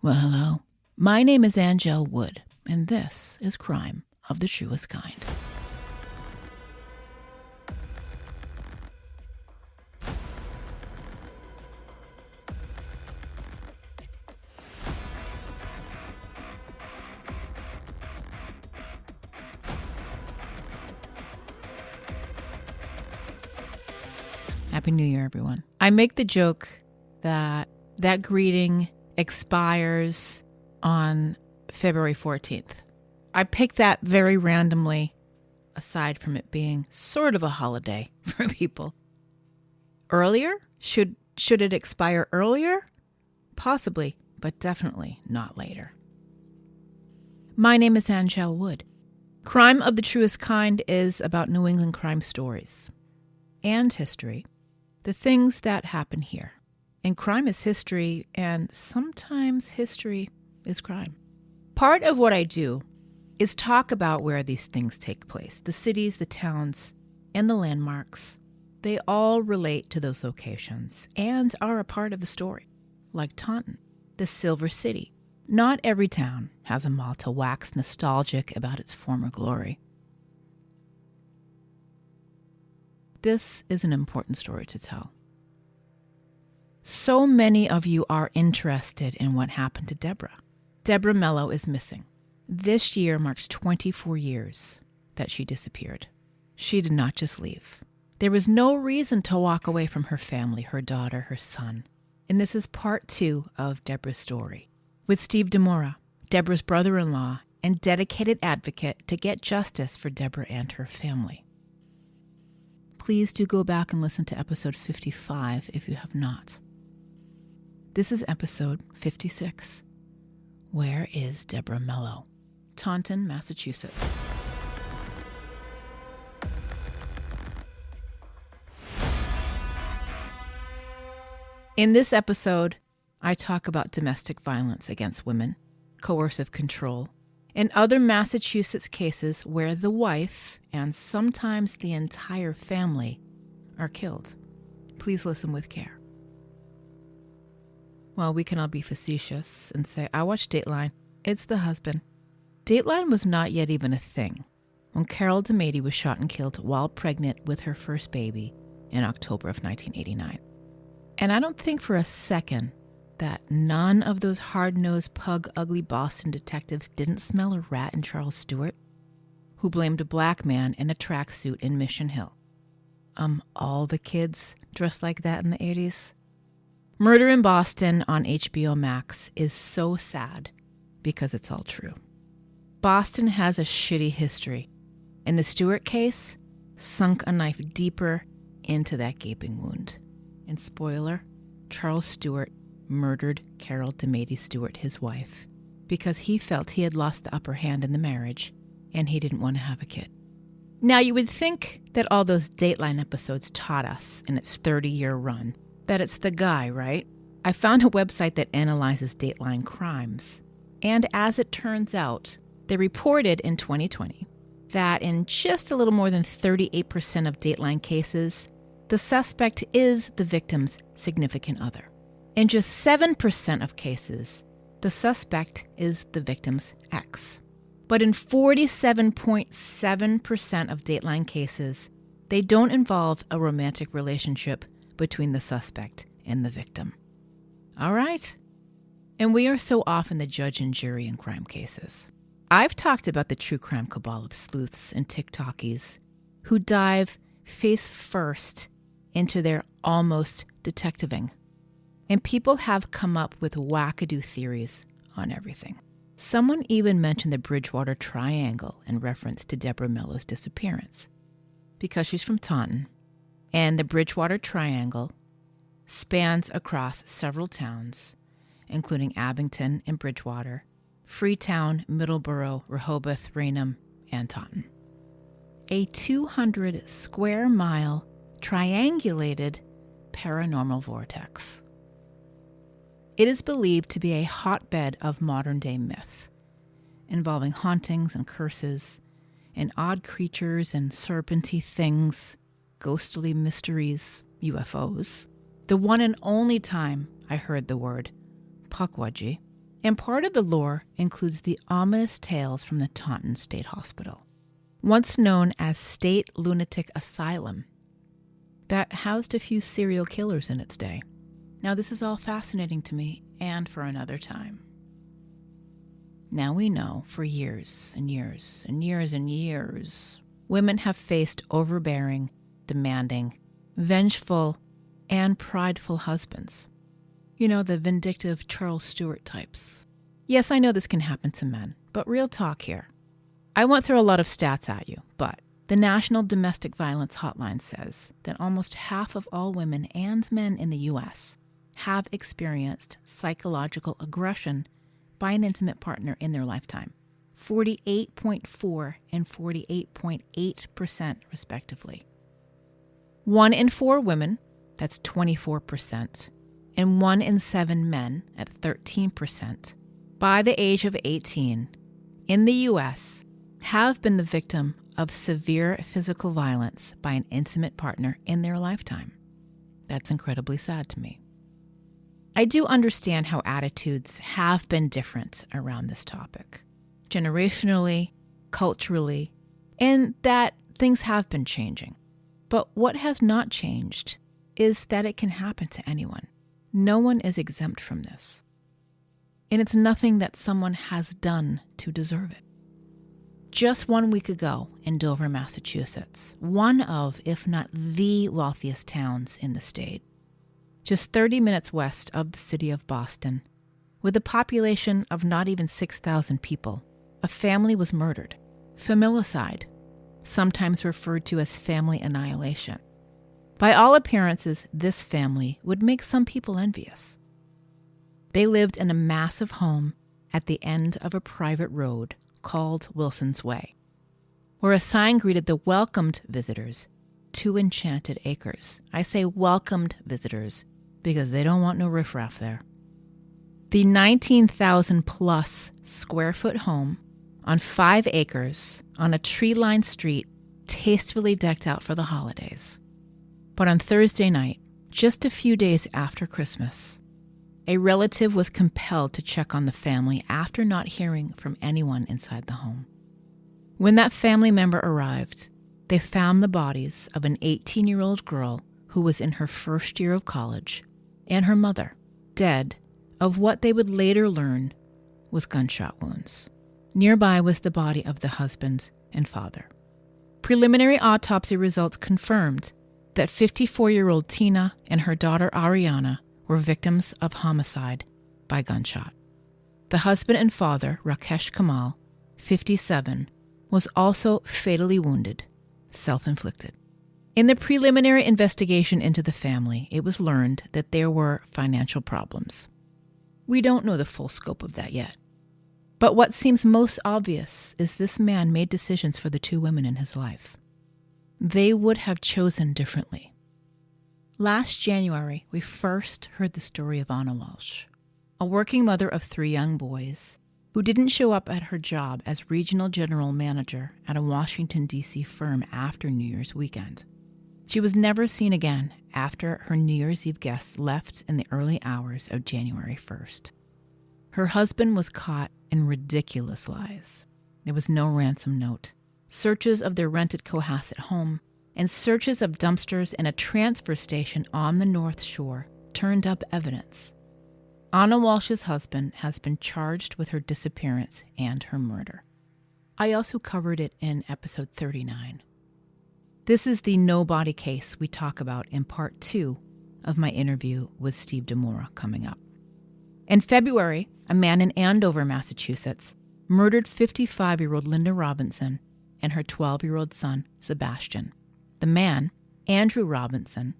Well, hello. My name is Angel Wood, and this is Crime of the Truest Kind. Happy New Year, everyone. I make the joke that greeting expires on February 14th. I picked that very randomly, aside from it being sort of a holiday for people. Earlier? Should it expire earlier? Possibly, but definitely not later. My name is Angel Wood. Crime of the Truest Kind is about New England crime stories and history. The things that happen here. And crime is history, and sometimes history is crime. Part of what I do is talk about where these things take place. The cities, the towns, and the landmarks. They all relate to those locations and are a part of the story. Like Taunton, the Silver City. Not every town has a mall to wax nostalgic about its former glory. This is an important story to tell. So many of you are interested in what happened to Debra. Debra Melo is missing. This year marks 24 years that she disappeared. She did not just leave. There was no reason to walk away from her family, her daughter, her son. And this is part 2 of Debra's story, with Steve Demoura, Debra's brother-in-law and dedicated advocate to get justice for Debra and her family. Please do go back and listen to episode 55 if you have not. This is episode 56. Where is Debra Melo? Taunton, Massachusetts. In this episode, I talk about domestic violence against women, coercive control, and other Massachusetts cases where the wife, and sometimes the entire family, are killed. Please listen with care. Well, we can all be facetious and say, I watch Dateline. It's the husband. Dateline was not yet even a thing when Carol DiMaiti was shot and killed while pregnant with her first baby in October of 1989. And I don't think for a second that none of those hard-nosed, pug-ugly Boston detectives didn't smell a rat in Charles Stewart, who blamed a black man in a tracksuit in Mission Hill. All the kids dressed like that in the 80s? Murder in Boston on HBO Max is so sad because it's all true. Boston has a shitty history, and the Stewart case sunk a knife deeper into that gaping wound. And spoiler, Charles Stewart murdered Carol DiMaiti Stuart, his wife, because he felt he had lost the upper hand in the marriage and he didn't want to have a kid. Now, you would think that all those Dateline episodes taught us in its 30-year run that it's the guy, right? I found a website that analyzes Dateline crimes, and as it turns out, they reported in 2020 that in just a little more than 38% of Dateline cases, the suspect is the victim's significant other. In just 7% of cases, the suspect is the victim's ex. But in 47.7% of Dateline cases, they don't involve a romantic relationship between the suspect and the victim. All right? And we are so often the judge and jury in crime cases. I've talked about the true crime cabal of sleuths and TikTokies who dive face first into their almost detectiving. And people have come up with wackadoo theories on everything. Someone even mentioned the Bridgewater Triangle in reference to Debra Melo's disappearance, because she's from Taunton, and the Bridgewater Triangle spans across several towns, including Abington and Bridgewater, Freetown, Middleborough, Rehoboth, Raynham, and Taunton. A 200-square-mile triangulated paranormal vortex. It is believed to be a hotbed of modern-day myth, involving hauntings and curses, and odd creatures and serpenty things, ghostly mysteries, UFOs. The one and only time I heard the word pukwudgie And part of the lore includes the ominous tales from the Taunton State Hospital, once known as State Lunatic Asylum, that housed a few serial killers in its day. Now, this is all fascinating to me, and for another time. Now we know for years and years and years and years, women have faced overbearing, demanding, vengeful, and prideful husbands. You know, the vindictive Charles Stewart types. Yes, I know this can happen to men, but real talk here. I won't throw a lot of stats at you, but the National Domestic Violence Hotline says that almost half of all women and men in the U.S. have experienced psychological aggression by an intimate partner in their lifetime. 48.4% and 48.8% respectively. 1 in 4 women, that's 24%, and 1 in 7 men, at 13%, by the age of 18, in the U.S., have been the victim of severe physical violence by an intimate partner in their lifetime. That's incredibly sad to me. I do understand how attitudes have been different around this topic, generationally, culturally, and that things have been changing. But what has not changed is that it can happen to anyone. No one is exempt from this. And it's nothing that someone has done to deserve it. Just 1 week ago in Andover, Massachusetts, one of, if not the wealthiest towns in the state, just 30 minutes west of the city of Boston, with a population of not even 6,000 people, a family was murdered. Familicide, sometimes referred to as family annihilation. By all appearances, this family would make some people envious. They lived in a massive home at the end of a private road called Wilson's Way, where a sign greeted the welcomed visitors to Enchanted Acres. I say welcomed visitors because they don't want no riffraff there. The 19,000 plus square foot home on 5 acres on a tree-lined street, tastefully decked out for the holidays. But on Thursday night, just a few days after Christmas, a relative was compelled to check on the family after not hearing from anyone inside the home. When that family member arrived, they found the bodies of an 18-year-old girl who was in her first year of college and her mother, dead of what they would later learn was gunshot wounds. Nearby was the body of the husband and father. Preliminary autopsy results confirmed that 54-year-old Teena and her daughter Arianna were victims of homicide by gunshot. The husband and father, Rakesh Kamal, 57, was also fatally wounded, self-inflicted. In the preliminary investigation into the family, it was learned that there were financial problems. We don't know the full scope of that yet. But what seems most obvious is this man made decisions for the 2 women in his life. They would have chosen differently. Last January, we first heard the story of Anna Walshe, a working mother of 3 young boys who didn't show up at her job as regional general manager at a Washington, D.C. firm after New Year's weekend. She was never seen again after her New Year's Eve guests left in the early hours of January 1st. Her husband was caught in ridiculous lies. There was no ransom note. Searches of their rented Cohasset home and searches of dumpsters and a transfer station on the North Shore turned up evidence. Anna Walshe's husband has been charged with her disappearance and her murder. I also covered it in episode 39. This is the no-body case we talk about in part 2 of my interview with Steve Demoura coming up. In February, a man in Andover, Massachusetts, murdered 55-year-old Linda Robinson and her 12-year-old son, Sebastian. The man, Andrew Robinson,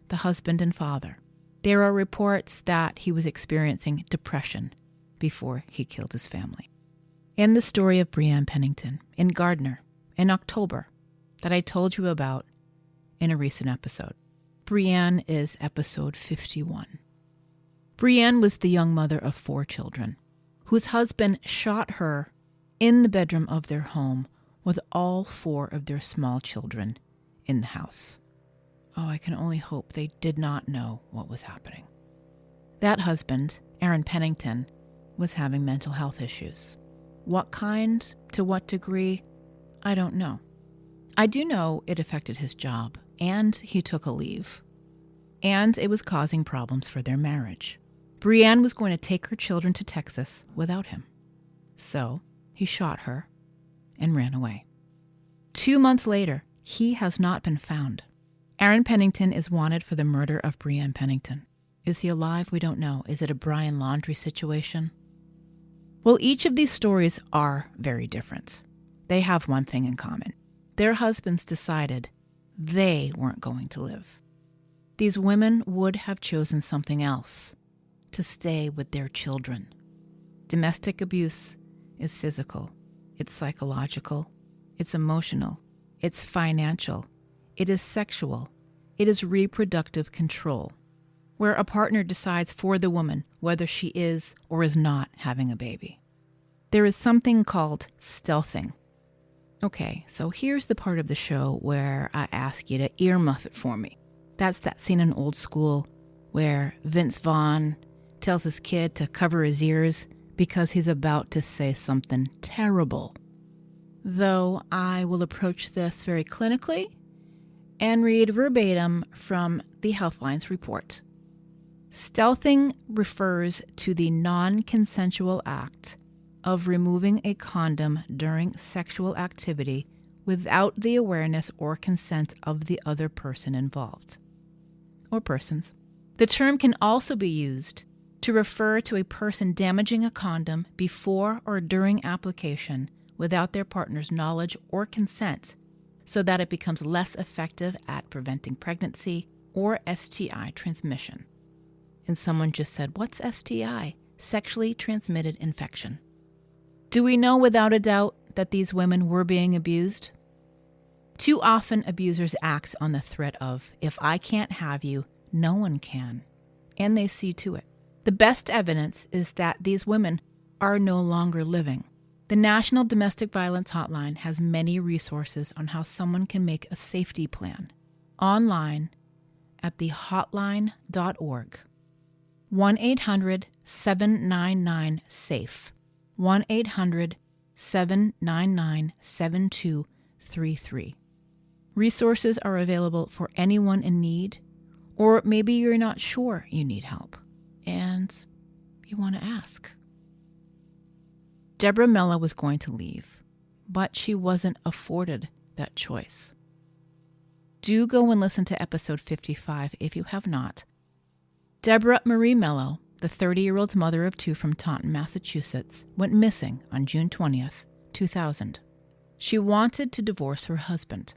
the husband and father. There are reports that he was experiencing depression before he killed his family. And the story of Breanne Pennington in Gardner in October that I told you about in a recent episode. Breanne is episode 51. Breanne was the young mother of 4 children, whose husband shot her in the bedroom of their home with all 4 of their small children in the house. Oh, I can only hope they did not know what was happening. That husband, Breanne Pennington, was having mental health issues. What kind, to what degree, I don't know. I do know it affected his job, and he took a leave. And it was causing problems for their marriage. Breanne was going to take her children to Texas without him. So he shot her and ran away. 2 months later, he has not been found. Aaron Pennington is wanted for the murder of Breanne Pennington. Is he alive? We don't know. Is it a Brian Laundrie situation? Well, each of these stories are very different. They have one thing in common. Their husbands decided they weren't going to live. These women would have chosen something else, to stay with their children. Domestic abuse is physical, it's psychological, it's emotional, it's financial, it is sexual, it is reproductive control, where a partner decides for the woman whether she is or is not having a baby. There is something called stealthing. Okay, so here's the part of the show where I ask you to earmuff it for me. That's that scene in Old School where Vince Vaughn tells his kid to cover his ears because he's about to say something terrible. Though I will approach this very clinically and read verbatim from the Healthline's report. Stealthing refers to the non-consensual act of removing a condom during sexual activity without the awareness or consent of the other person involved, or persons. The term can also be used to refer to a person damaging a condom before or during application without their partner's knowledge or consent, so that it becomes less effective at preventing pregnancy or STI transmission. And someone just said, "What's STI?" Sexually transmitted infection. Do we know without a doubt that these women were being abused? Too often abusers act on the threat of, if I can't have you, no one can. And they see to it. The best evidence is that these women are no longer living. The National Domestic Violence Hotline has many resources on how someone can make a safety plan. Online at thehotline.org. 1-800-799-SAFE. 1-800-799-7233. Resources are available for anyone in need, or maybe you're not sure you need help, and you want to ask. Debra Melo was going to leave, but she wasn't afforded that choice. Do go and listen to episode 55 if you have not. Debra Marie Melo, the 30-year-old mother of 2 from Taunton, Massachusetts, went missing on June 20th, 2000. She wanted to divorce her husband.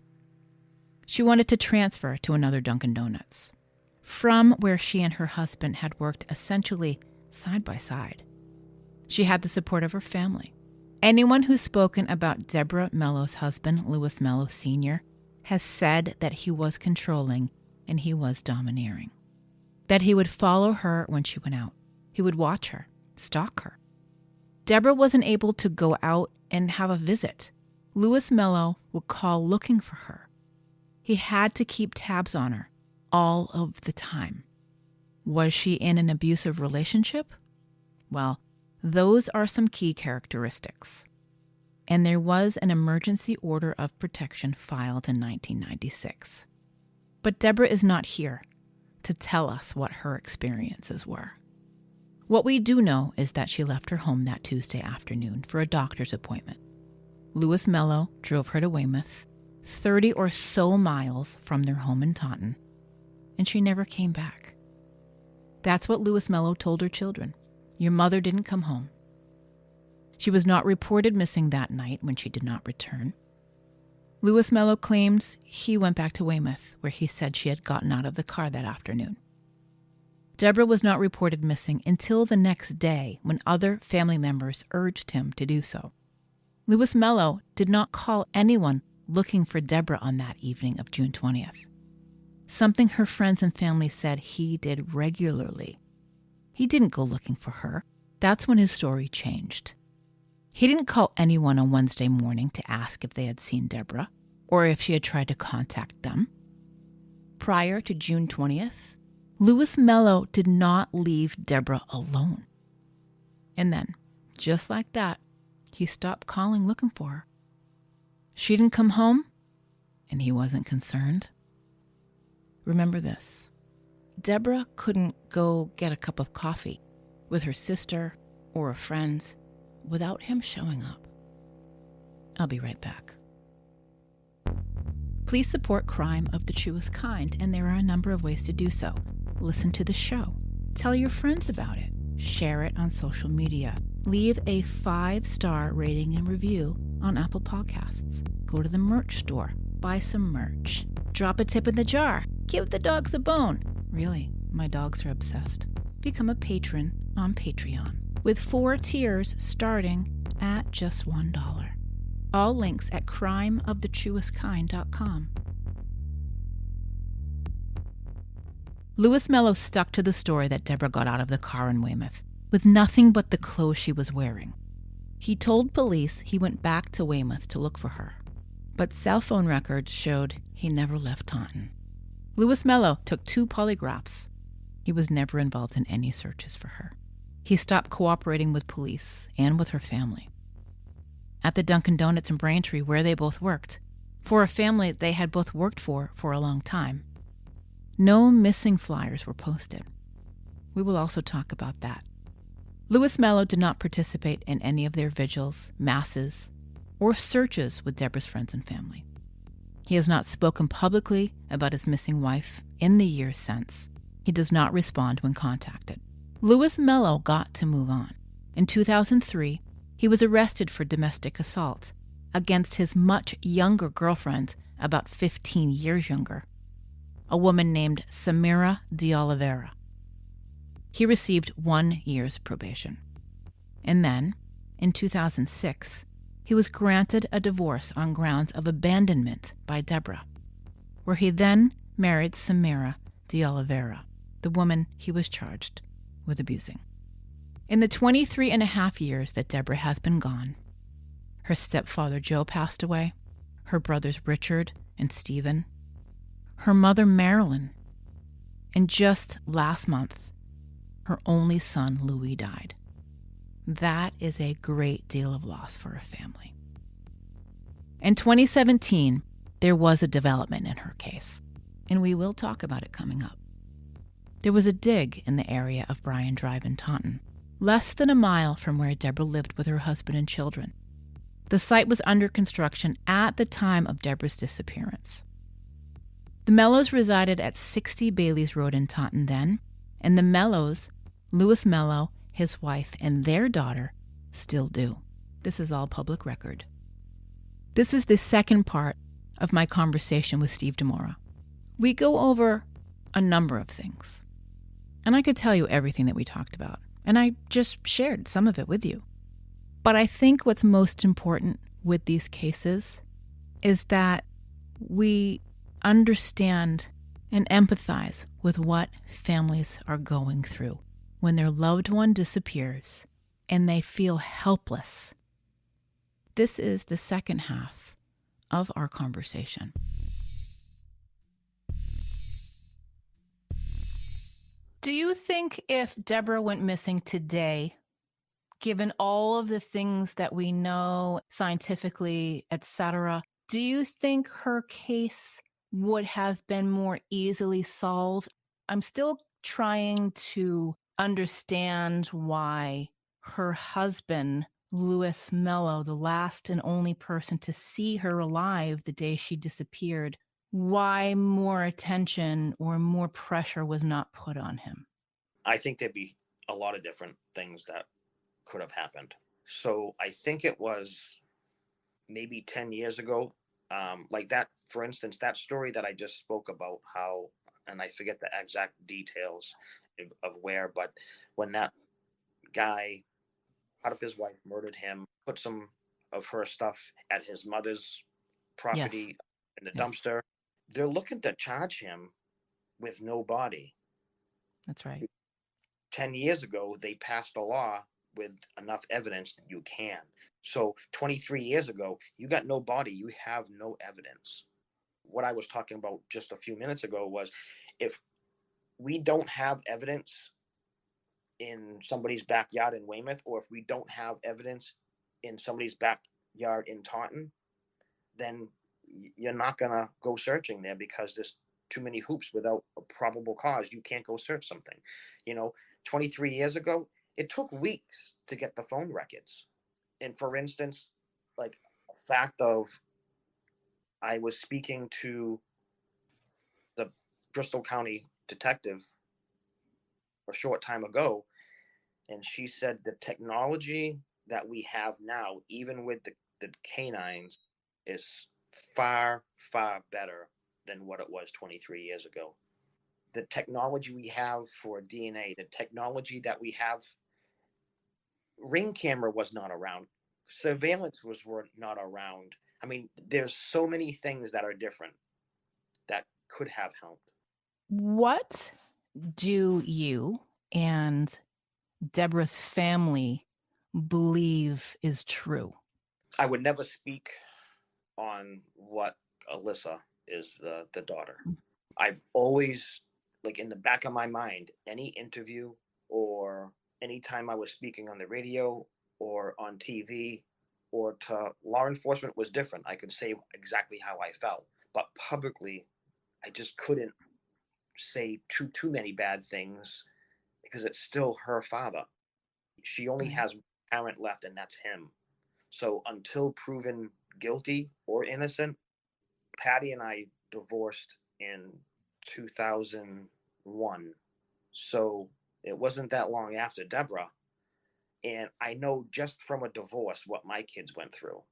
She wanted to transfer to another Dunkin' Donuts, from where she and her husband had worked essentially side by side. She had the support of her family. Anyone who's spoken about Debra Melo's husband, Louis Melo Sr., has said that he was controlling and he was domineering. That he would follow her when she went out. He would watch her, stalk her. Debra wasn't able to go out and have a visit. Louis Melo would call looking for her. He had to keep tabs on her all of the time. Was she in an abusive relationship? Well, those are some key characteristics. And there was an emergency order of protection filed in 1996. But Debra is not here to tell us what her experiences were. What we do know is that she left her home that Tuesday afternoon for a doctor's appointment. Louis Melo drove her to Weymouth, 30 or so miles from their home in Taunton, and she never came back. That's what Louis Melo told her children. Your mother didn't come home. She was not reported missing that night when she did not return. Louis Melo claimed he went back to Weymouth, where he said she had gotten out of the car that afternoon. Debra was not reported missing until the next day when other family members urged him to do so. Louis Melo did not call anyone looking for Debra on that evening of June 20th. Something her friends and family said he did regularly. He didn't go looking for her. That's when his story changed. He didn't call anyone on Wednesday morning to ask if they had seen Debra or if she had tried to contact them. Prior to June 20th, Louis Melo did not leave Debra alone. And then, just like that, he stopped calling looking for her. She didn't come home, and he wasn't concerned. Remember this. Debra couldn't go get a cup of coffee with her sister or a friend without him showing up. I'll be right back. Please support Crime of the Truest Kind, and there are a number of ways to do so. Listen to the show. Tell your friends about it. Share it on social media. Leave a 5-star rating and review on Apple Podcasts. Go to the merch store. Buy some merch. Drop a tip in the jar. Give the dogs a bone. Really, my dogs are obsessed. Become a patron on Patreon, with 4 tiers starting at just $1. All links at crimeofthetruestkind.com. Louis Melo stuck to the story that Debra got out of the car in Weymouth with nothing but the clothes she was wearing. He told police he went back to Weymouth to look for her, but cell phone records showed he never left Taunton. Louis Melo took 2 polygraphs. He was never involved in any searches for her. He stopped cooperating with police and with her family. At the Dunkin' Donuts in Braintree, where they both worked, for a family they had both worked for a long time, no missing flyers were posted. We will also talk about that. Louis Melo did not participate in any of their vigils, masses, or searches with Debra's friends and family. He has not spoken publicly about his missing wife in the years since. He does not respond when contacted. Louis Melo got to move on. In 2003, he was arrested for domestic assault against his much younger girlfriend, about 15 years younger, a woman named Samira de Oliveira. He received 1 year's probation. And then, in 2006, he was granted a divorce on grounds of abandonment by Debra, where he then married Samira de Oliveira, the woman he was charged with abusing. In the 23 and a half years that Debra has been gone, her stepfather Joe passed away, her brothers Richard and Stephen, her mother Marilyn, and just last month, her only son Louis died. That is a great deal of loss for a family. In 2017, there was a development in her case, and we will talk about it coming up. There was a dig in the area of Bryan Drive in Taunton, less than a mile from where Debra lived with her husband and children. The site was under construction at the time of Debra's disappearance. The Mellos resided at 60 Bailey's Road in Taunton then, and the Mellos, Louis Melo, his wife, and their daughter, still do. This is all public record. This is the second part of my conversation with Steve Demoura. We go over a number of things, and I could tell you everything that we talked about, and I just shared some of it with you. But I think what's most important with these cases is that we understand and empathize with what families are going through when their loved one disappears and they feel helpless. This is the second half of our conversation. Do you think if Debra went missing today, given all of the things that we know scientifically, etc., do you think her case would have been more easily solved? I'm still trying to understand why her husband, Louis Melo, the last and only person to see her alive the day she disappeared, why more attention or more pressure was not put on him. I think there'd be a lot of different things that could have happened. So I think it was maybe 10 years ago, like that, for instance, that story that I just spoke about, how, and I forget the exact details of where, but when that guy, out of his wife, murdered him, put some of her stuff at his mother's property in the dumpster, they're looking to charge him with no body. That's right. 10 years ago, they passed a law with enough evidence that you can. So 23 years ago, you got no body, you have no evidence. What I was talking about just a few minutes ago was, if we don't have evidence in somebody's backyard in Weymouth, or if we don't have evidence in somebody's backyard in Taunton, then you're not going to go searching there because there's too many hoops without a probable cause. You can't go search something. 23 years ago, it took weeks to get the phone records. And for instance, like a fact of, I was speaking to the Bristol County detective a short time ago, and she said the technology that we have now, even with the canines, is far, far better than what it was 23 years ago. The technology we have for DNA, the technology that we have, ring camera was not around, surveillance were not around. I mean, there's so many things that are different that could have helped. What do you and Debra's family believe is true? I would never speak on what Alyssa is, the daughter. I've always, like, in the back of my mind, any interview or any time I was speaking on the radio or on TV or to law enforcement was different. I could say exactly how I felt, but publicly, I just couldn't say too many bad things because it's still her father. She only Right. has one parent left, and that's him. So until proven guilty or innocent, Patty and I divorced in 2001. So it wasn't that long after Debra. And I know just from a divorce what my kids went through.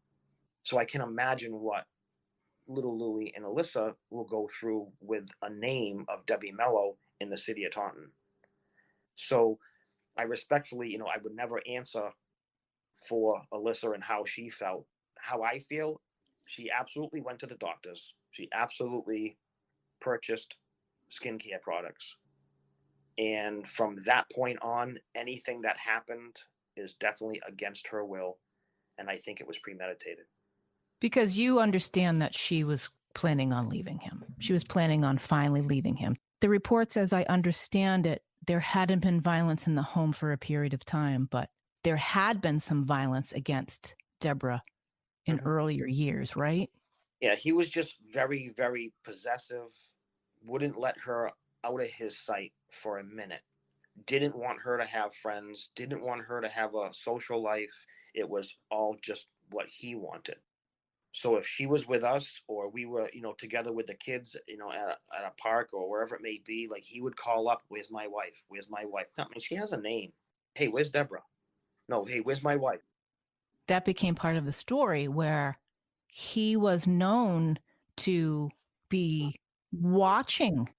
So I can imagine what little Louie and Alyssa will go through with a name of Debbie Mello in the city of Taunton. So I respectfully, I would never answer for Alyssa and how she felt. How I feel, she absolutely went to the doctors. She absolutely purchased skincare products. And from that point on, anything that happened is definitely against her will. And I think it was premeditated. Because you understand that she was planning on leaving him. She was planning on finally leaving him. The reports, as I understand it, there hadn't been violence in the home for a period of time, but there had been some violence against Debra in earlier years, right? Yeah, he was just very, very possessive, wouldn't let her out of his sight for a minute. Didn't want her to have friends, didn't want her to have a social life. It was all just what he wanted. So if she was with us or we were, together with the kids, at a park or wherever it may be, like he would call up, "Where's my wife? Where's my wife?" No, I mean, she has a name. "Hey, where's Debra?" "No, hey, where's my wife?" That became part of the story where he was known to be watching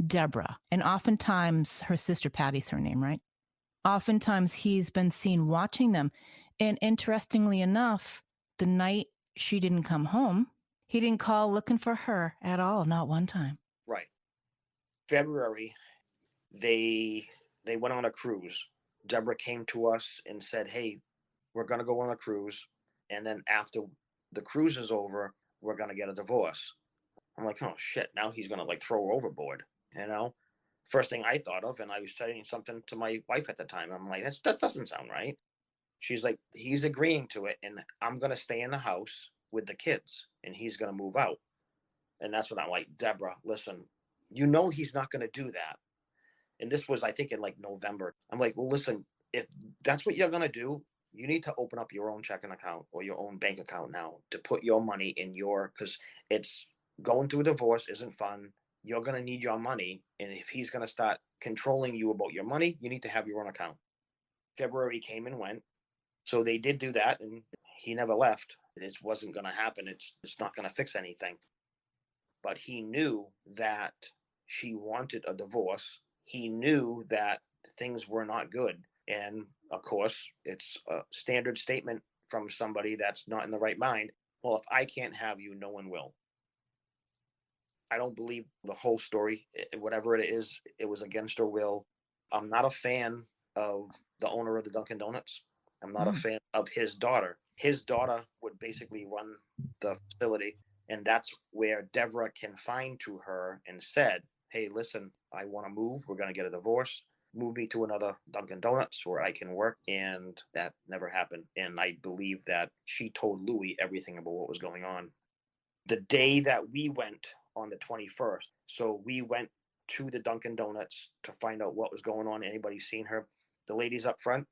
Debra. And oftentimes, her sister Patty's her name, right? Oftentimes, he's been seen watching them. And interestingly enough, the night she didn't come home, he didn't call looking for her at all, not one time. Right. February, they went on a cruise. Debra came to us and said, "Hey, we're gonna go on a cruise, and then after the cruise is over, we're gonna get a divorce." I'm like, "Oh shit!" Now he's gonna like throw her overboard, you know. First thing I thought of, and I was saying something to my wife at the time. I'm like, that doesn't sound right." She's like, "He's agreeing to it, and I'm gonna stay in the house with the kids, and he's gonna move out." And that's when I'm like, "Debra, listen, he's not gonna do that." And this was, I think, in like November. I'm like, "Well, listen, if that's what you're gonna do, you need to open up your own checking account or your own bank account now to put your money in because it's going through a divorce isn't fun. You're gonna need your money, and if he's gonna start controlling you about your money, you need to have your own account." February came and went, so they did do that, and he never left. It wasn't gonna happen. It's not gonna fix anything. But he knew that she wanted a divorce. He knew that things were not good. And of course, it's a standard statement from somebody that's not in the right mind. "Well, if I can't have you, no one will." I don't believe the whole story. Whatever it is, it was against her will. I'm not a fan of the owner of the Dunkin' Donuts. I'm not a fan of his daughter. His daughter would basically run the facility. And that's where Debra confined to her and said, "Hey, listen, I want to move. We're going to get a divorce." move me to another Dunkin' Donuts where I can work. And that never happened. And I believe that she told Louis everything about what was going on. The day that we went on the 21st, so we went to the Dunkin' Donuts to find out what was going on. Anybody seen her? The ladies up front,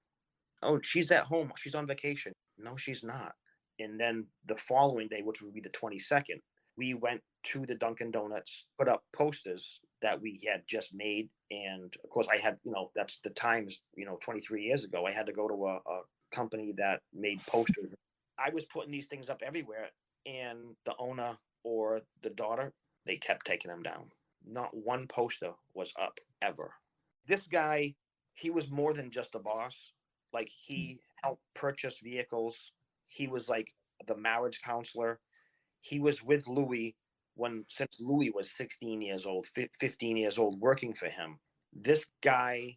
oh, she's at home. She's on vacation. No, she's not. And then the following day, which would be the 22nd, we went to the Dunkin' Donuts, put up posters that we had just made. And of course, I had, that's the times, 23 years ago, I had to go to a company that made posters. I was putting these things up everywhere. And the owner or the daughter, they kept taking them down. Not one poster was up ever. This guy, he was more than just a boss. Like, he helped purchase vehicles. He was like the marriage counselor. He was with Louis since Louis was 16 years old, 15 years old, working for him. This guy,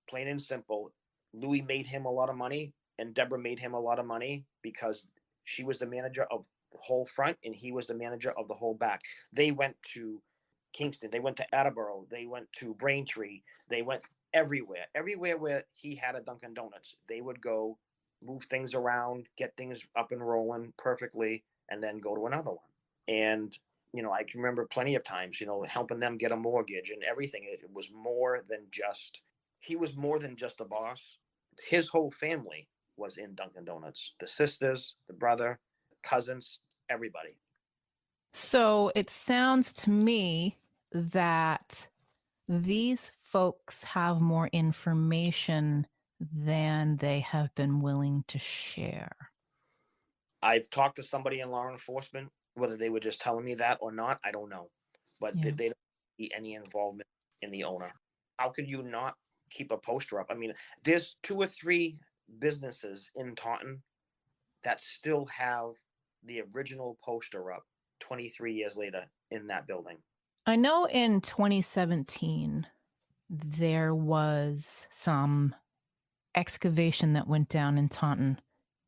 plain and simple, Louis made him a lot of money and Debra made him a lot of money because she was the manager of the whole front and he was the manager of the whole back. They went to Kingston, they went to Attleboro, they went to Braintree, they went everywhere where he had a Dunkin' Donuts. They would go move things around, get things up and rolling perfectly, and then go to another one. And I can remember plenty of times, helping them get a mortgage and everything. It was more than just, he was more than just a boss. His whole family was in Dunkin' Donuts. The sisters, the brother, cousins, everybody. So it sounds to me that these folks have more information than they have been willing to share. I've talked to somebody in law enforcement, whether they were just telling me that or not, I don't know. But they don't see any involvement in the owner. How could you not keep a poster up? I mean, there's 2 or 3 businesses in Taunton that still have the original poster up 23 years later in that building. I know in 2017, there was some excavation that went down in Taunton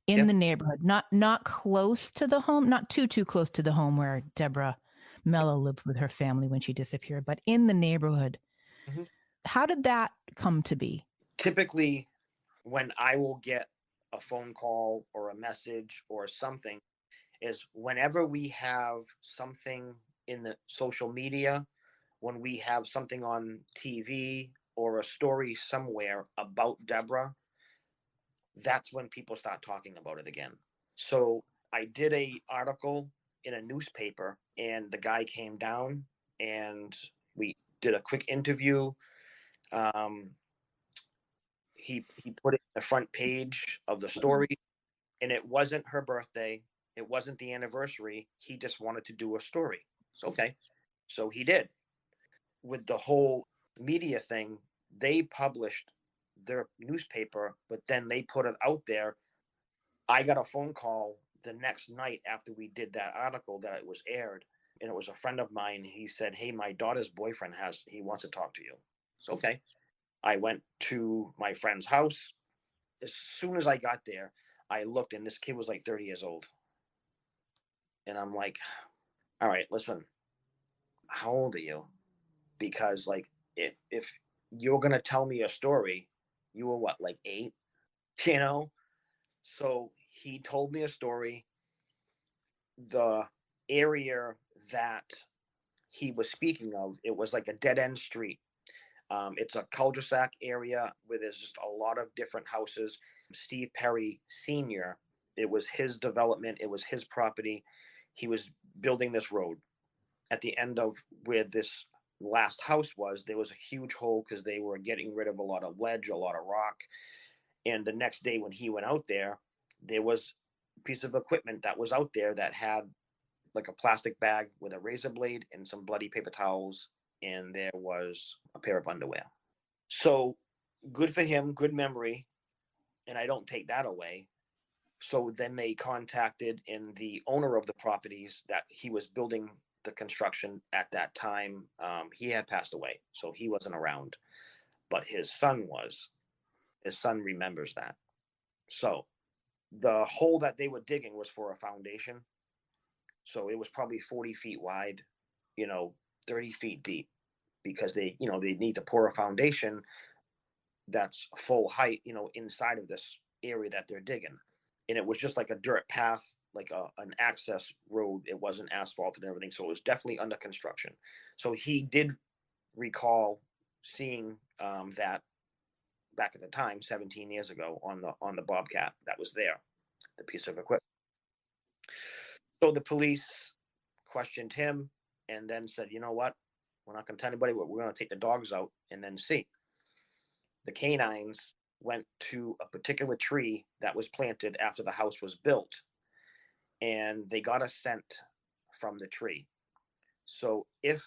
in the neighborhood, not close to the home, not too close to the home where Debra Melo lived with her family when she disappeared, but in the neighborhood. Mm-hmm. How did that come to be? Typically, when I will get a phone call or a message or something, is whenever we have something in the social media, when we have something on TV or a story somewhere about Debra, that's when people start talking about it again. So I did an article in a newspaper and the guy came down and we did a quick interview. He put it in the front page of the story, and it wasn't her birthday. It wasn't the anniversary. He just wanted to do a story. So, okay. So he did. With the whole media thing, they published their newspaper, but then they put it out there. I got a phone call the next night after we did that article that it was aired, and it was a friend of mine. He said, "Hey, my daughter's boyfriend he wants to talk to you." So, okay. I went to my friend's house. As soon as I got there, I looked and this kid was like 30 years old. And I'm like, all right, listen, how old are you? Because like, if you're going to tell me a story, you were what, like 8, you know? So he told me a story. The area that he was speaking of, it was like a dead end street. It's a cul-de-sac area where there's just a lot of different houses. Steve Perry Sr., it was his development. It was his property. He was building this road. At the end of where this last house was, there was a huge hole because they were getting rid of a lot of ledge, a lot of rock. And the next day when he went out there was a piece of equipment that was out there that had like a plastic bag with a razor blade and some bloody paper towels, and there was a pair of underwear. So good for him, good memory, and I don't take that away. So then they contacted in the owner of the properties that he was building the construction at that time. He had passed away, so he wasn't around, but his son was. His son remembers that. So the hole that they were digging was for a foundation. So it was probably 40 feet wide, 30 feet deep, because they need to pour a foundation. that's full height, inside of this area that they're digging. And it was just like a dirt path, like an access road. It wasn't asphalted and everything. So it was definitely under construction. So he did recall seeing that back at the time, 17 years ago, on the Bobcat that was there, the piece of equipment. So the police questioned him and then said, you know what? We're not going to tell anybody. We're going to take the dogs out and then see. The canines went to a particular tree that was planted after the house was built, and they got a scent from the tree. So if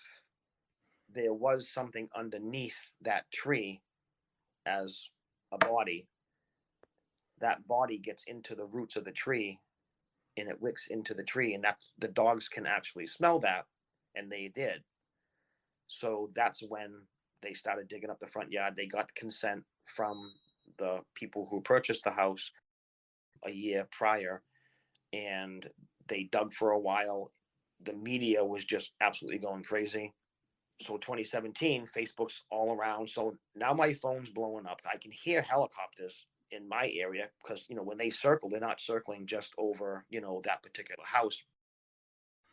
there was something underneath that tree as a body, that body gets into the roots of the tree and it wicks into the tree, and that the dogs can actually smell that, and they did. So that's when they started digging up the front yard. They got consent from the people who purchased the house a year prior, and they dug for a while. The media was just absolutely going crazy. So 2017, Facebook's all around. So now my phone's blowing up. I can hear helicopters in my area because, when they circle, they're not circling just over, that particular house.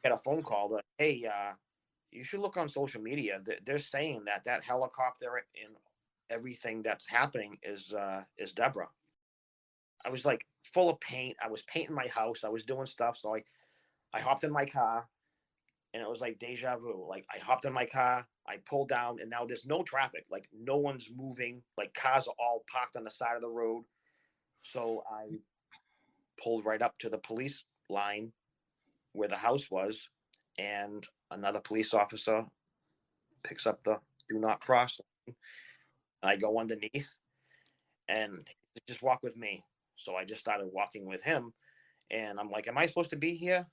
I got a phone call that, hey, you should look on social media. They're saying that helicopter and everything that's happening is Debra. I was like full of paint. I was painting my house. I was doing stuff. So I hopped in my car, and it was like deja vu. Like I hopped in my car, I pulled down, and now there's no traffic. Like no one's moving. Like cars are all parked on the side of the road. So I pulled right up to the police line where the house was, and another police officer picks up the do not cross. I go underneath, and he just walk with me. So I just started walking with him, and I'm like, "Am I supposed to be here?"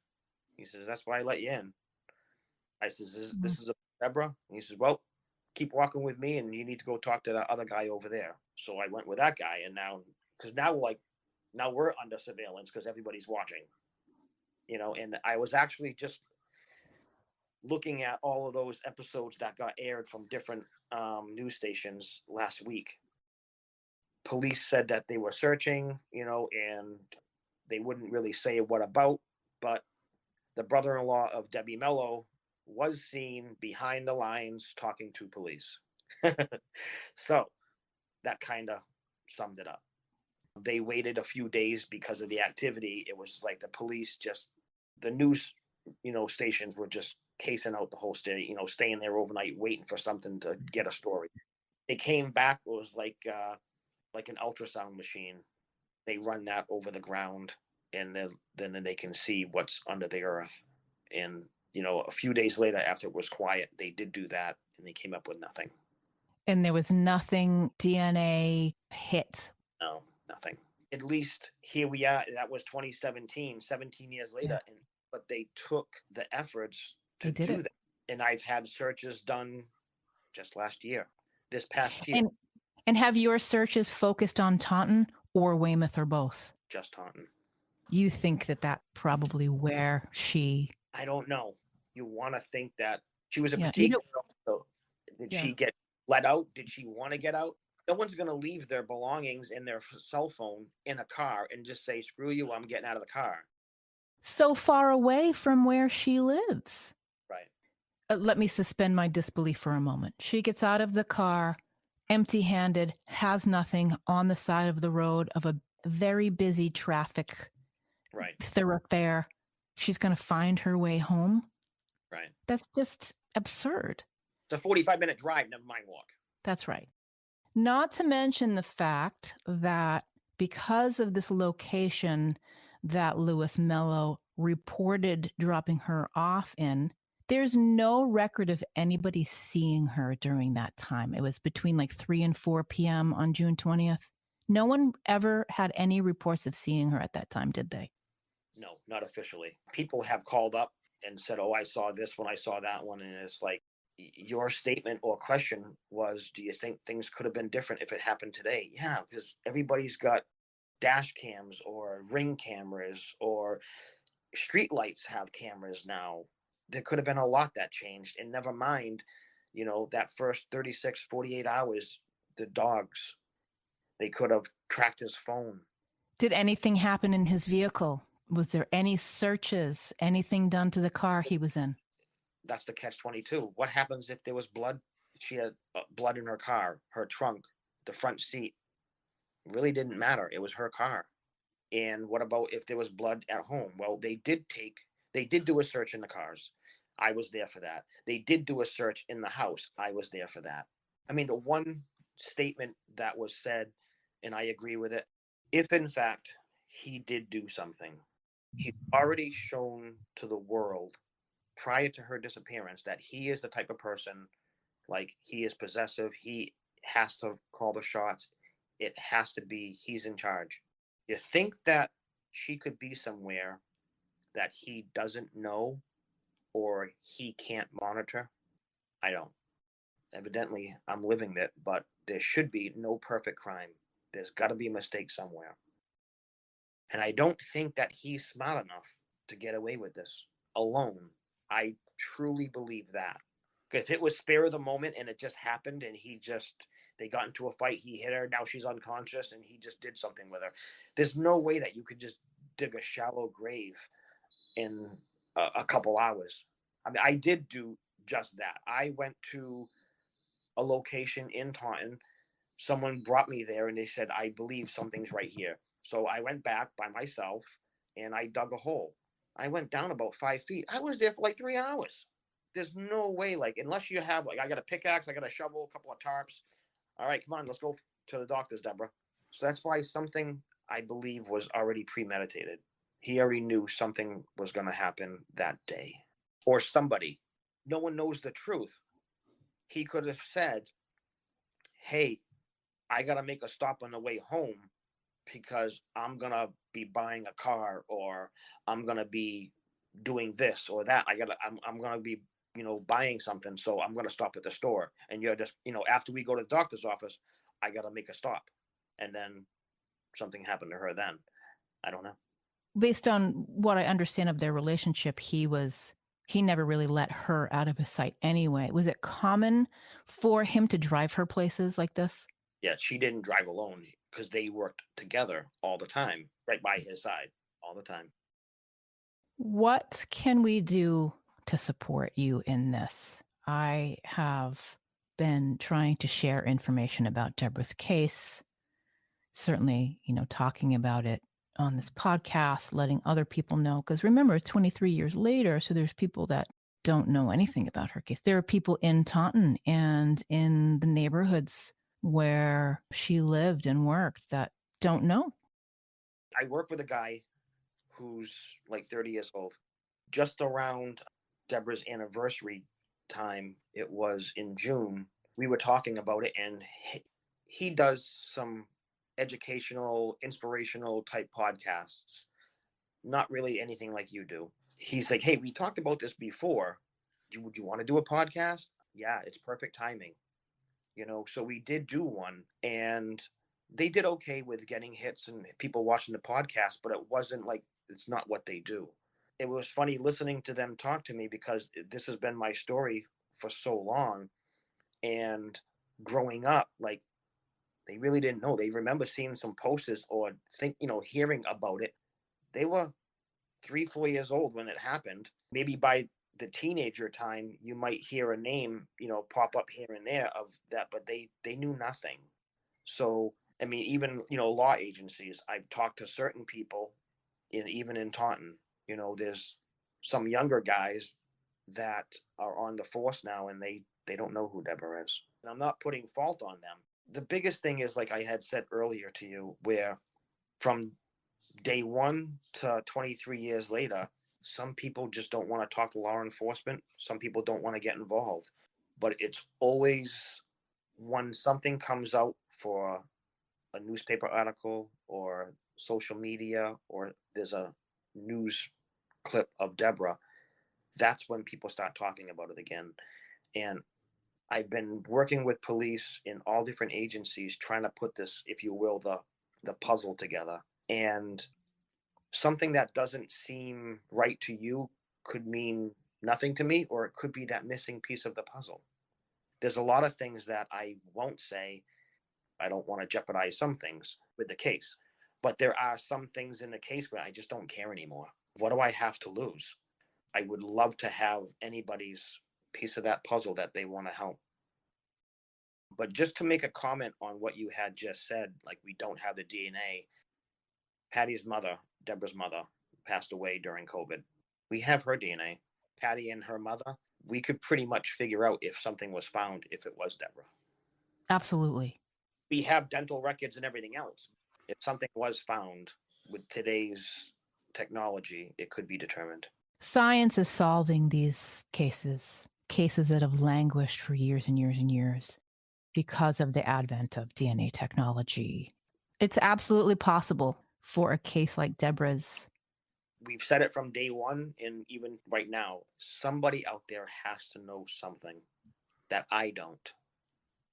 He says, "That's why I let you in." I says, "This is a Debra." And he says, "Well, keep walking with me, and you need to go talk to the other guy over there." So I went with that guy, and now we're under surveillance because everybody's watching, And I was actually just looking at all of those episodes that got aired from different news stations last week. Police said that they were searching, and they wouldn't really say what about, but the brother-in-law of Debbie Melo was seen behind the lines talking to police. So that kind of summed it up. They waited a few days because of the activity. It was like the news, stations were just casing out the whole state, staying there overnight, waiting for something to get a story. They came back, it was like an ultrasound machine. They run that over the ground, and then they can see what's under the earth. And a few days later, after it was quiet, they did do that, and they came up with nothing. And there was nothing DNA hit. No, nothing. At least here we are. That was 2017, 17 years later, Yeah. but they took the efforts to They did do it. that. And I've had searches done just last year, this past year, And have your searches focused on Taunton or Weymouth or both? just Taunton. You think that that's probably where I don't know. You want to think that she was a Yeah, petite girl. So did Yeah. she get let out? Did she want to get out? No one's going to leave their belongings in their cell phone in a car and just say, screw you, I'm getting out of the car. so far away from where she lives. Right. Let me suspend my disbelief for a moment. She gets out of the car, empty-handed, has nothing, on the side of the road of a very busy traffic Right. thoroughfare. She's going to find her way home. Right. That's just absurd. It's a 45-minute drive, never mind walk. That's right. Not to mention the fact that because of this location that Lewis Mello reported dropping her off in, there's no record of anybody seeing her during that time. It was between like 3 and 4 p.m. on June 20th. No one ever had any reports of seeing her at that time, did they? No, not officially. People have called up and said, oh, I saw this one, I saw that one. And it's like, your statement or question was, do you think things could have been different if it happened today? Yeah, because everybody's got dash cams or ring cameras, or street lights have cameras now. There could have been a lot that changed, and never mind, that first 36, 48 hours, the dogs They could have tracked his phone. Did anything happen in his vehicle? Was there any searches, anything done to the car he was in? That's the catch-22. What happens if there was blood? She had blood in her car, her trunk, the front seat. Really didn't matter. It was her car. And what about if there was blood at home? Well, they did do a search in the cars. I was there for that. They did do a search in the house. I was there for that. I mean, the one statement that was said, and I agree with it, if in fact he did do something, he's already shown to the world prior to her disappearance that he is the type of person, like, he is possessive. He has to call the shots. It has to be, he's in charge. You think that she could be somewhere that he doesn't know or he can't monitor? I don't. Evidently, I'm living it, but there should be no perfect crime. There's got to be a mistake somewhere. And I don't think that he's smart enough to get away with this alone. I truly believe that. Because it was spare of the moment and it just happened and they got into a fight, he hit her, now she's unconscious, and he just did something with her. There's no way that you could just dig a shallow grave in a couple hours. I mean, I did do just that. I went to a location in Taunton. Someone brought me there and they said, I believe something's right here. So I went back by myself and I dug a hole. I went down about 5 feet. I was there for like 3 hours. There's no way, like, unless you have, like, I got a pickaxe, I got a shovel, a couple of tarps. All right, come on, let's go to the doctors, Deborah. So that's why something, I believe, was already premeditated. He already knew something was going to happen that day. Or somebody. No one knows the truth. He could have said, hey, I got to make a stop on the way home because I'm going to be buying a car, or I'm going to be doing this or that. I'm going to be, buying something. So I'm going to stop at the store. And you're just, after we go to the doctor's office, I got to make a stop. And then something happened to her then. I don't know. Based on what I understand of their relationship, he never really let her out of his sight anyway. Was it common for him to drive her places like this? Yeah, she didn't drive alone because they worked together all the time, right by his side all the time. What can we do to support you in this? I have been trying to share information about Debra's case, certainly, talking about it on this podcast, letting other people know. Because remember, it's 23 years later, so there's people that don't know anything about her case. There are people in Taunton and in the neighborhoods where she lived and worked that don't know. I work with a guy who's like 30 years old. Just around Debra's anniversary time, it was in June, we were talking about it, and he does some educational, inspirational type podcasts. Not really anything like you do. He's like, hey, we talked about this before. Would you want to do a podcast? Yeah, it's perfect timing. So we did do one, and they did okay with getting hits and people watching the podcast, but it wasn't like, it's not what they do. It was funny listening to them talk to me because this has been my story for so long. And growing up, like, they really didn't know. They remember seeing some posters or hearing about it. They were 3, 4 years old when it happened. Maybe by the teenager time, you might hear a name, pop up here and there of that, but they knew nothing. So, I mean, even, law agencies, I've talked to certain people even in Taunton, there's some younger guys that are on the force now, and they don't know who Deborah is. And I'm not putting fault on them. The biggest thing is, like I had said earlier to you, where from day one to 23 years later, some people just don't want to talk to law enforcement. Some people don't want to get involved. But it's always when something comes out for a newspaper article or social media, or there's a news clip of Deborah, that's when people start talking about it again. And I've been working with police in all different agencies trying to put this, if you will, the puzzle together. And something that doesn't seem right to you could mean nothing to me, or it could be that missing piece of the puzzle. There's a lot of things that I won't say I don't want to jeopardize some things with the case. But there are some things in the case where I just don't care anymore. What do I have to lose? I would love to have anybody's piece of that puzzle that they want to help. But just to make a comment on what you had just said, like we don't have the DNA. Patty's mother, Debra's mother, passed away during COVID. We have her DNA. Patty and her mother, we could pretty much figure out if something was found, if it was Debra. Absolutely. We have dental records and everything else. If something was found with today's technology, it could be determined. Science is solving these cases that have languished for years and years and years because of the advent of DNA technology. It's absolutely possible for a case like Debra's. We've said it from day one, and even right now, somebody out there has to know something that I don't.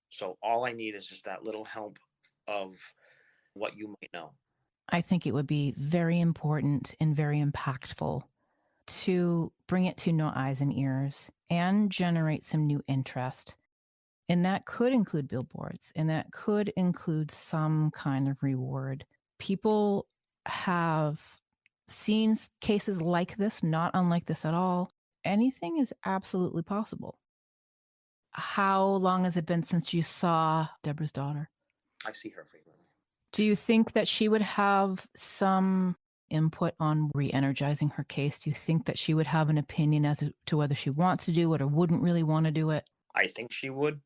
So all I need is just that little help of what you might know. I think it would be very important and very impactful to bring it to no eyes and ears and generate some new interest. And that could include billboards, and that could include some kind of reward. People have seen cases like this, not unlike this at all. Anything is absolutely possible. How long has it been since you saw Debra's daughter? I see her frequently. Do you think that she would have some input on re-energizing her case? Do you think that she would have an opinion as to whether she wants to do it or wouldn't really want to do it? I think she would.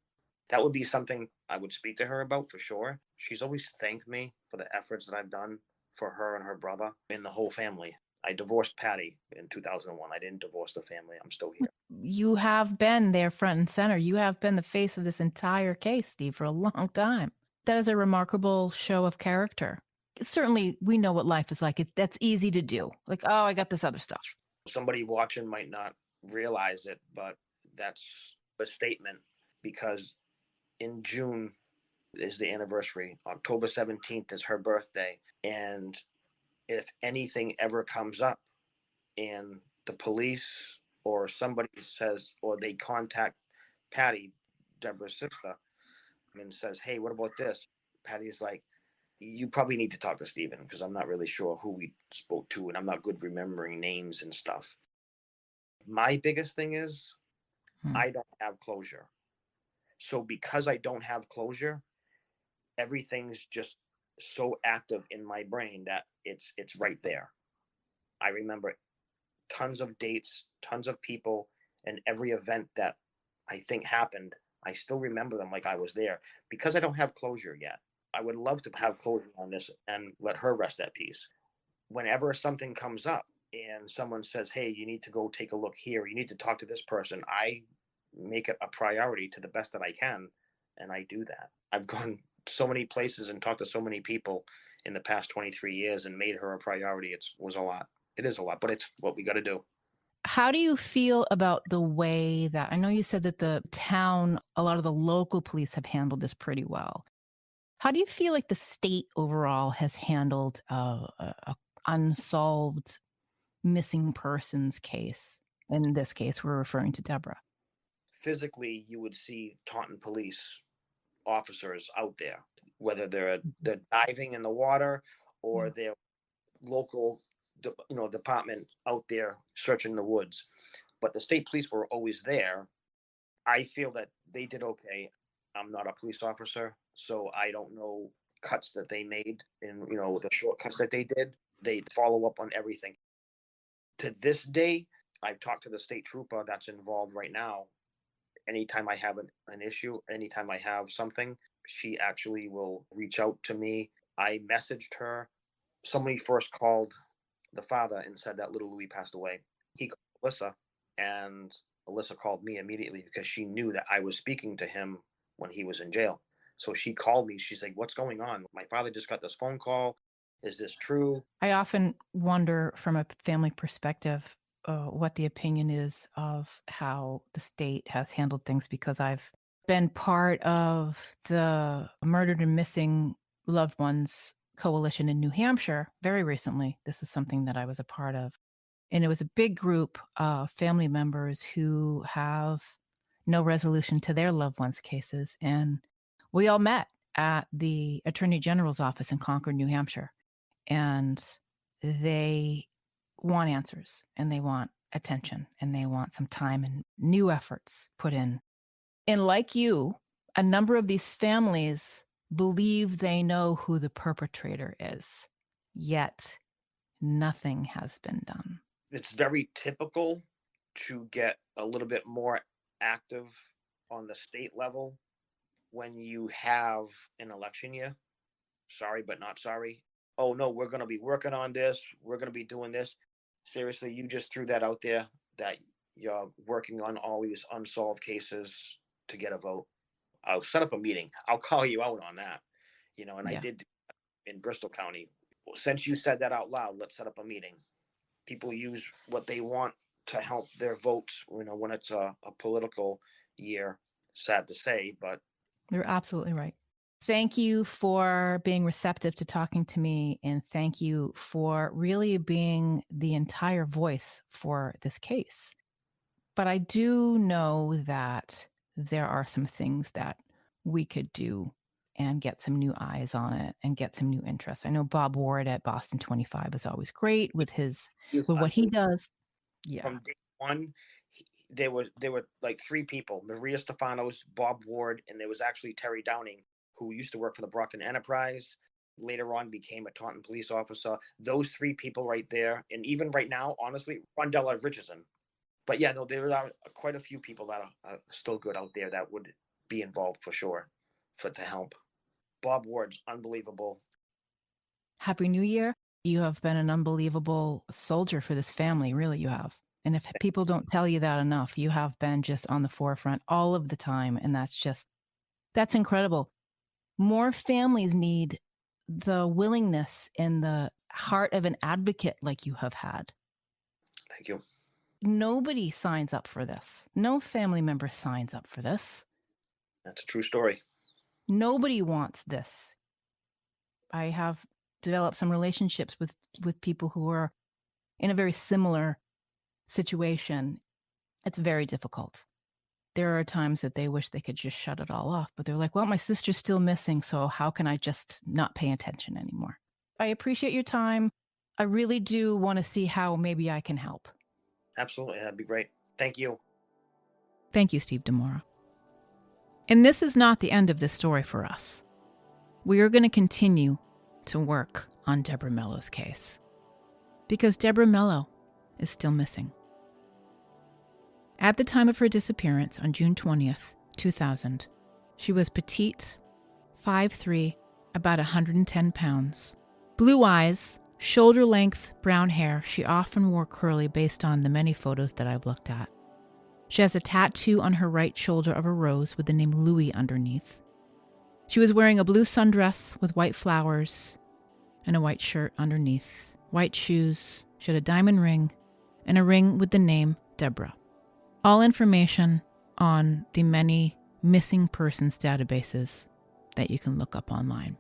That would be something I would speak to her about for sure. She's always thanked me for the efforts that I've done for her and her brother and the whole family. I divorced Patty in 2001. I didn't divorce the family. I'm still here. You have been there front and center. You have been the face of this entire case, Steve, for a long time. That is a remarkable show of character. Certainly, we know what life is like. That's easy to do. Like, oh, I got this other stuff. Somebody watching might not realize it, but that's a statement because in June is the anniversary. October 17th is her birthday. And if anything ever comes up and the police or somebody says, or they contact Patty, Debra's sister, and says, hey, what about this? Patty's like, you probably need to talk to Stephen because I'm not really sure who we spoke to and I'm not good remembering names and stuff. My biggest thing is I don't have closure. So because I don't have closure, everything's just so active in my brain that it's right there. I remember tons of dates, tons of people, and every event that I think happened, I still remember them like I was there because I don't have closure yet. I would love to have closure on this and let her rest at peace. Whenever something comes up and someone says, hey, you need to go take a look here, you need to talk to this person, I make it a priority to the best that I can, and I do that. I've gone so many places and talked to so many people in the past 23 years and made her a priority. It was a lot. It is a lot, but it's what we got to do. How do you feel about the way that, I know you said that the town, a lot of the local police have handled this pretty well. How do you feel like the state overall has handled a unsolved missing persons case? In this case, we're referring to Debra. Physically, you would see Taunton police officers out there, whether they're diving in the water or they're local department out there searching the woods. But the state police were always there. I feel that they did okay. I'm not a police officer, so I don't know cuts that they made and the shortcuts that they did. They follow up on everything. To this day, I've talked to the state trooper that's involved right now. Anytime I have an issue, anytime I have something, she actually will reach out to me. I messaged her. Somebody first called the father and said that little Louis passed away. He called Alyssa, and Alyssa called me immediately because she knew that I was speaking to him when he was in jail. So she called me. She's like, what's going on? My father just got this phone call. Is this true? I often wonder from a family perspective what the opinion is of how the state has handled things, because I've been part of the Murdered and Missing Loved Ones Coalition in New Hampshire very recently. This is something that I was a part of. And it was a big group of family members who have no resolution to their loved ones' cases. And we all met at the Attorney General's office in Concord, New Hampshire, and they want answers, and they want attention, and they want some time and new efforts put in. And like you, a number of these families believe they know who the perpetrator is, yet nothing has been done. It's very typical to get a little bit more active on the state level when you have an election year. Sorry, but not sorry. Oh, no, we're going to be working on this. We're going to be doing this. Seriously, you just threw that out there that you're working on all these unsolved cases to get a vote. I'll set up a meeting. I'll call you out on that. And I did in Bristol County. Well, since you said that out loud, let's set up a meeting. People use what they want to help their votes, when it's a political year. Sad to say, but you're absolutely right. Thank you for being receptive to talking to me, and thank you for really being the entire voice for this case. But I do know that there are some things that we could do and get some new eyes on it and get some new interest. I know Bob Ward at Boston 25 is always great with what he does. Yeah. From day one, there were like three people: Maria Stefanos, Bob Ward, and there was actually Terry Downing, who used to work for the Brockton Enterprise. Later on, became a Taunton police officer. Those three people right there, and even right now, honestly, Rondella Richardson. But yeah, no, there are quite a few people that are still good out there that would be involved for sure, to help. Bob Ward's unbelievable. Happy New Year. You have been an unbelievable soldier for this family. Really, you have. And if people don't tell you that enough, you have been just on the forefront all of the time. And that's incredible. More families need the willingness and the heart of an advocate like you have had. Thank you. Nobody signs up for this. No family member signs up for this. That's a true story. Nobody wants this. I have developed some relationships with people who are in a very similar situation. It's very difficult. There are times that they wish they could just shut it all off, but they're like, well, my sister's still missing, so how can I just not pay attention anymore? I appreciate your time. I really do want to see how maybe I can help. Absolutely. That'd be great. Thank you. Thank you, Steve Demoura. And this is not the end of this story for us. We are going to continue to work on Debra Melo's case, because Debra Melo is still missing. At the time of her disappearance on June 20th, 2000, she was petite, 5'3", about 110 pounds. Blue eyes, shoulder-length brown hair. She often wore curly based on the many photos that I've looked at. She has a tattoo on her right shoulder of a rose with the name Louis underneath. She was wearing a blue sundress with white flowers and a white shirt underneath, white shoes. She had a diamond ring and a ring with the name Debra. All information on the many missing persons databases that you can look up online.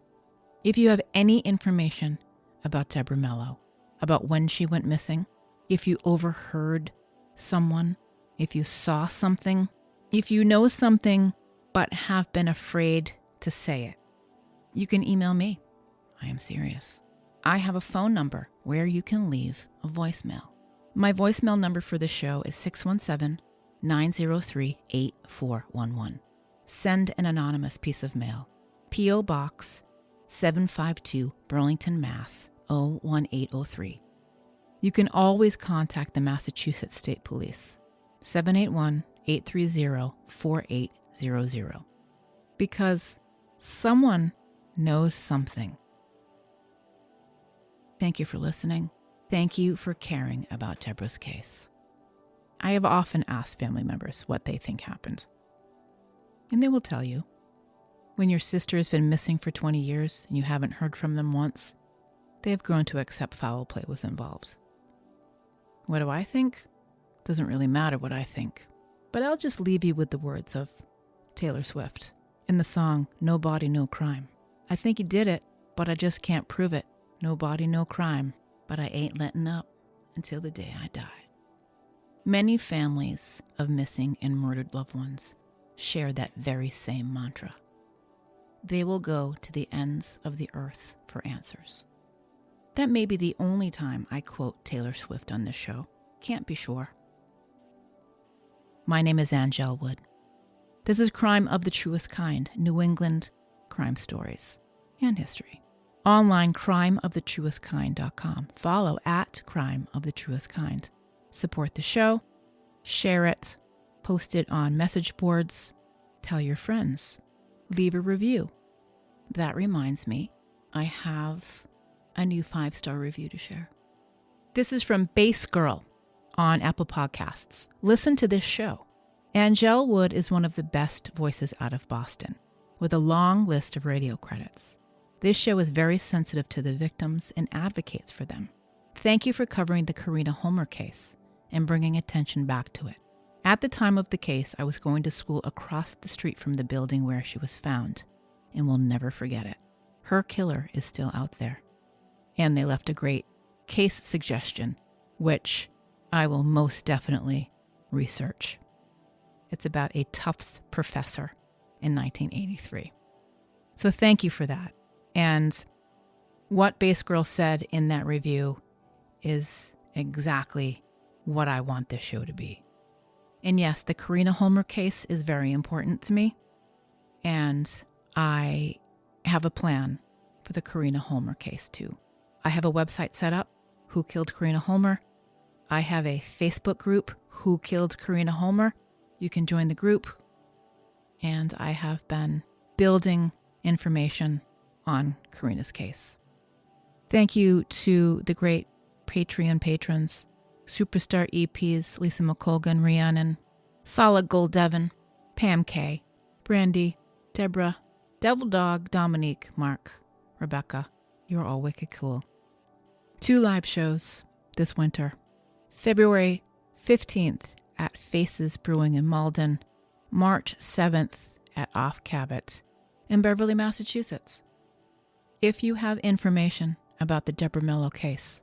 If you have any information about Debra Melo, about when she went missing, if you overheard someone, if you saw something, if you know something but have been afraid to say it, you can email me. I am serious. I have a phone number where you can leave a voicemail. My voicemail number for the show is 617-903-8411. Send an anonymous piece of mail. P.O. Box 752, Burlington, Mass. 01803. You can always contact the Massachusetts State Police, 781-830-4800, because someone knows something. Thank you for listening. Thank you for caring about Debra's case. I have often asked family members what they think happened, and they will tell you. When your sister has been missing for 20 years and you haven't heard from them once, they have grown to accept foul play was involved. What do I think? Doesn't really matter what I think. But I'll just leave you with the words of Taylor Swift in the song No Body, No Crime. I think he did it, but I just can't prove it. No body, no crime, but I ain't letting up until the day I die. Many families of missing and murdered loved ones share that very same mantra. they will go to the ends of the earth for answers. That may be the only time I quote Taylor Swift on this show. Can't be sure. My name is Angel Wood. This is Crime of the Truest Kind, New England crime stories and history. Online, crimeofthetruestkind.com. Follow at Crime of the Truest Kind. Support the show, share it, post it on message boards, tell your friends, leave a review. That reminds me, I have a new 5-star review to share. This is from Bass Girl on Apple Podcasts. Listen to this show. Angel Wood is one of the best voices out of Boston, with a long list of radio credits. This show is very sensitive to the victims and advocates for them. Thank you for covering the Karina Homer case and bringing attention back to it. At the time of the case, I was going to school across the street from the building where she was found, and will never forget it. Her killer is still out there. And they left a great case suggestion, which I will most definitely research. It's about a Tufts professor in 1983. So thank you for that. And what Bass Girl said in that review is exactly what I want this show to be. And yes, the Karina Homer case is very important to me. And I have a plan for the Karina Homer case too. I have a website set up, Who Killed Karina Homer. I have a Facebook group, Who Killed Karina Homer. You can join the group. And I have been building information on Karina's case. Thank you to the great Patreon patrons, Superstar EPs, Lisa McColgan, Rhiannon, Solid Gold Devon, Pam K, Brandy, Debra, Devil Dog, Dominique, Mark, Rebecca. You're all wicked cool. 2 live shows this winter. February 15th at Faces Brewing in Malden, March 7th at Off Cabot in Beverly, Massachusetts. If you have information about the Debra Melo case,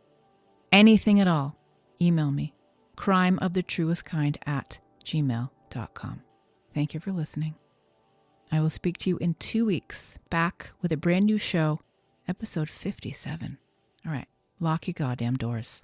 anything at all, email me, crimeofthetruestkind@gmail.com. Thank you for listening. I will speak to you in 2 weeks, back with a brand new show, episode 57. All right, lock your goddamn doors.